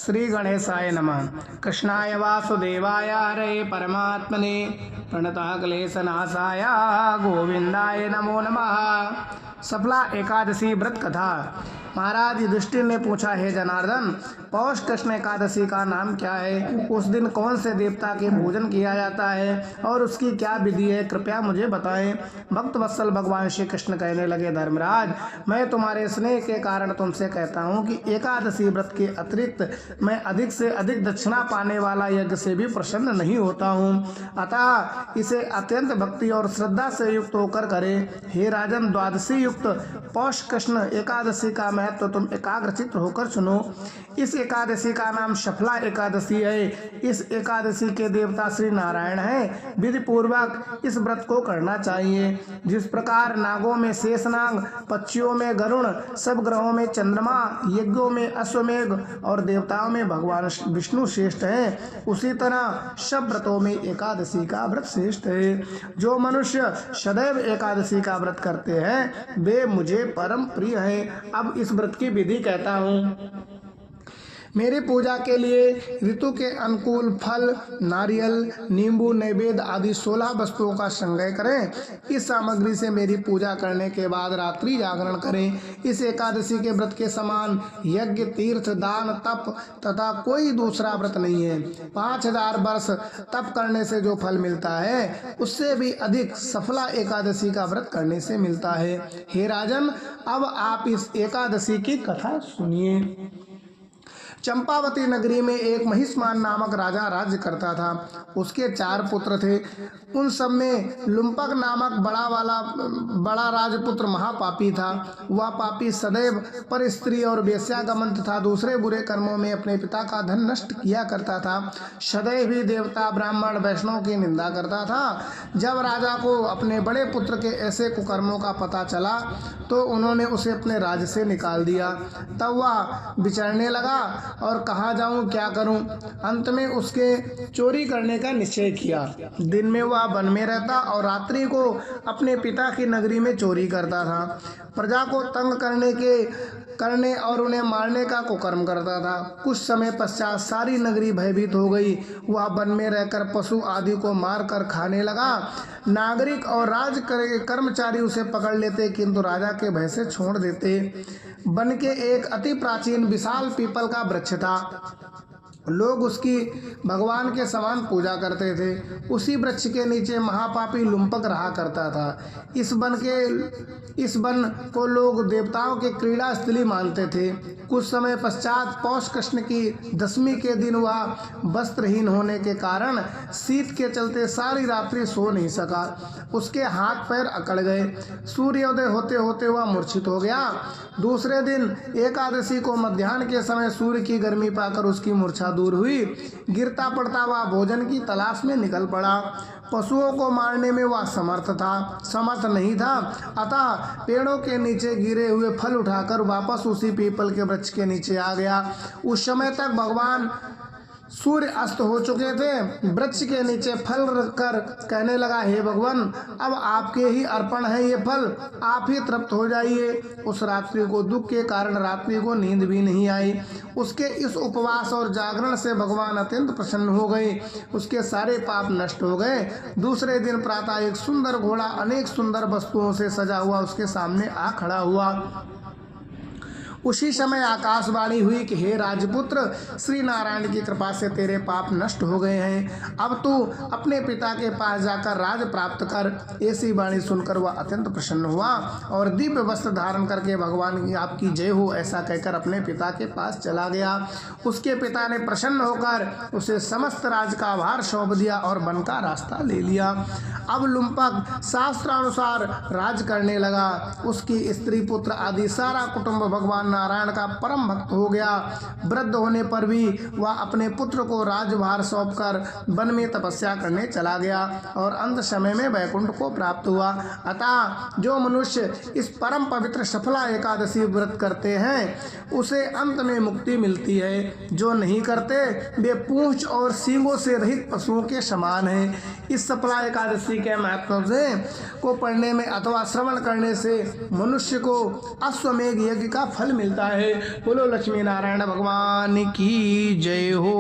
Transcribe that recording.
श्री गणेशाय नमः। कृष्णाय वासुदेवाय हरे परमात्मने प्रणतः क्लेशनाशाय गोविंदाय नमो नमः। सफला एकादशी व्रत कथा। महाराज युधिष्ठिर ने पूछा, हे जनार्दन, पौष कृष्ण एकादशी का नाम क्या है? उस दिन कौन से देवता के पूजन किया जाता है और उसकी क्या विधि है? कृपया मुझे बताएं। भक्त वत्सल भगवान श्री कृष्ण कहने लगे, धर्मराज, मैं तुम्हारे स्नेह के कारण तुमसे कहता हूँ कि एकादशी व्रत के अतिरिक्त मैं अधिक से अधिक दक्षिणा पाने वाला यज्ञ से भी प्रसन्न नहीं होता हूँ। अतः इसे अत्यंत भक्ति और श्रद्धा से युक्त होकर करें। हे राजन, द्वादशी युक्त पौष कृष्ण एकादशी का महत्व तुम एकाग्रचित्त होकर सुनो। इस एकादशी का नाम सफला एकादशी है। इस एकादशी के देवता श्री नारायण हैं। विधि पूर्वक इस व्रत को करना चाहिए। जिस प्रकार नागों में शेषनाग, पक्षियों में गरुण, सब ग्रहों में चंद्रमा, यज्ञों में अश्वमेघ और देवताओं में भगवान विष्णु श्रेष्ठ हैं, उसी तरह सब व्रतों में एकादशी का व्रत श्रेष्ठ है। जो मनुष्य सदैव एकादशी का व्रत करते हैं वे मुझे परम प्रिय है। अब इस व्रत की विधि कहता हूँ। मेरी पूजा के लिए ऋतु के अनुकूल फल, नारियल, नींबू, नैवेद्य आदि 16 वस्तुओं का संग्रह करें। इस सामग्री से मेरी पूजा करने के बाद रात्रि जागरण करें। इस एकादशी के व्रत के समान यज्ञ, तीर्थ, दान, तप तथा कोई दूसरा व्रत नहीं है। 5000 वर्ष तप करने से जो फल मिलता है उससे भी अधिक सफला एकादशी का व्रत करने से मिलता है। हे राजन, अब आप इस एकादशी की कथा सुनिए। चंपावती नगरी में एक महिष्मान नामक राजा राज्य करता था। उसके 4 पुत्र थे। उन सब में लुम्पक नामक बड़ा राजपुत्र महापापी था। वह पापी सदैव पर स्त्री और वेश्यागमन तथा दूसरे बुरे कर्मों में अपने पिता का धन नष्ट किया करता था। सदैव ही देवता, ब्राह्मण, वैष्णव की निंदा करता था। जब राजा को अपने बड़े पुत्र के ऐसे कुकर्मों का पता चला तो उन्होंने उसे अपने राज्य से निकाल दिया। तब वह विचरने लगा और कहाँ जाऊं, क्या करूं। अंत में उसके चोरी करने का निश्चय किया। दिन में वह वन में रहता और रात्रि को अपने पिता की नगरी में चोरी करता था। प्रजा को तंग करने और उन्हें मारने का कुकर्म करता था। कुछ समय पश्चात सारी नगरी भयभीत हो गई। वह वन में रहकर पशु आदि को मार कर खाने लगा। नागरिक और राज कर्मचारी उसे पकड़ लेते किंतु राजा के भय से छोड़ देते। वन के एक अति प्राचीन विशाल पीपल का वृक्ष था। लोग उसकी भगवान के समान पूजा करते थे। उसी वृक्ष के नीचे महापापी लुम्पक रहा करता था। इस वन को लोग देवताओं के क्रीड़ा स्थली मानते थे। कुछ समय पश्चात पौष कृष्ण की दशमी के दिन वह वस्त्रहीन होने के कारण शीत के चलते सारी रात्रि सो नहीं सका। उसके हाथ पैर अकड़ गए। सूर्योदय होते होते वह मूर्छित हो गया। दूसरे दिन एकादशी को मध्याह्न के समय सूर्य की गर्मी पाकर उसकी मूर्छा दूर हुई। गिरता पड़ता वह भोजन की तलाश में निकल पड़ा। पशुओं को मारने में वह समर्थ नहीं था। अतः पेड़ों के नीचे गिरे हुए फल उठाकर वापस उसी पीपल के वृक्ष के नीचे आ गया। उस समय तक भगवान सूर्य अस्त हो चुके थे। वृक्ष के नीचे फल रखकर कहने लगा, हे भगवान, अब आपके ही अर्पण है ये फल, आप ही तृप्त हो जाइए। उस रात्रि को दुख के कारण रात्रि को नींद भी नहीं आई। उसके इस उपवास और जागरण से भगवान अत्यंत प्रसन्न हो गए। उसके सारे पाप नष्ट हो गए। दूसरे दिन प्रातः एक सुंदर घोड़ा अनेक सुंदर वस्तुओं से सजा हुआ उसके सामने आ खड़ा हुआ। उसी समय आकाशवाणी हुई कि हे राजपुत्र, श्री नारायण की कृपा से तेरे पाप नष्ट हो गए हैं। अब तू अपने पिता के पास जाकर राज प्राप्त कर। ऐसी वाणी सुनकर वह अत्यंत प्रसन्न हुआ और दिव्य वस्त्र धारण करके भगवान की आपकी जय हो ऐसा कहकर अपने पिता के पास चला गया। उसके पिता ने प्रसन्न होकर उसे समस्त राज का भार सौंप दिया और वन का रास्ता ले लिया। अब लुम्पक शास्त्रानुसार राज करने लगा। उसकी स्त्री, पुत्र आदि सारा कुटुंब भगवान नारायण का परम भक्त हो गया। वृद्ध होने पर भी वह अपने पुत्र को राजभार सौंपकर वन में तपस्या करने चला गया और अंत समय में वैकुंठ को प्राप्त हुआ। अतः जो मनुष्य इस परम पवित्र सफला एकादशी व्रत करते हैं उसे अंत में मुक्ति मिलती है। जो नहीं करते वे पूंछ और सींगों से रहित पशुओं के समान हैं। इस सफला एकादशी के महत्व से को पढ़ने में अथवा श्रवण करने से मनुष्य को अश्वमेघ यज्ञ का फल मिलता है। बोलो लक्ष्मी नारायण भगवान की जय हो।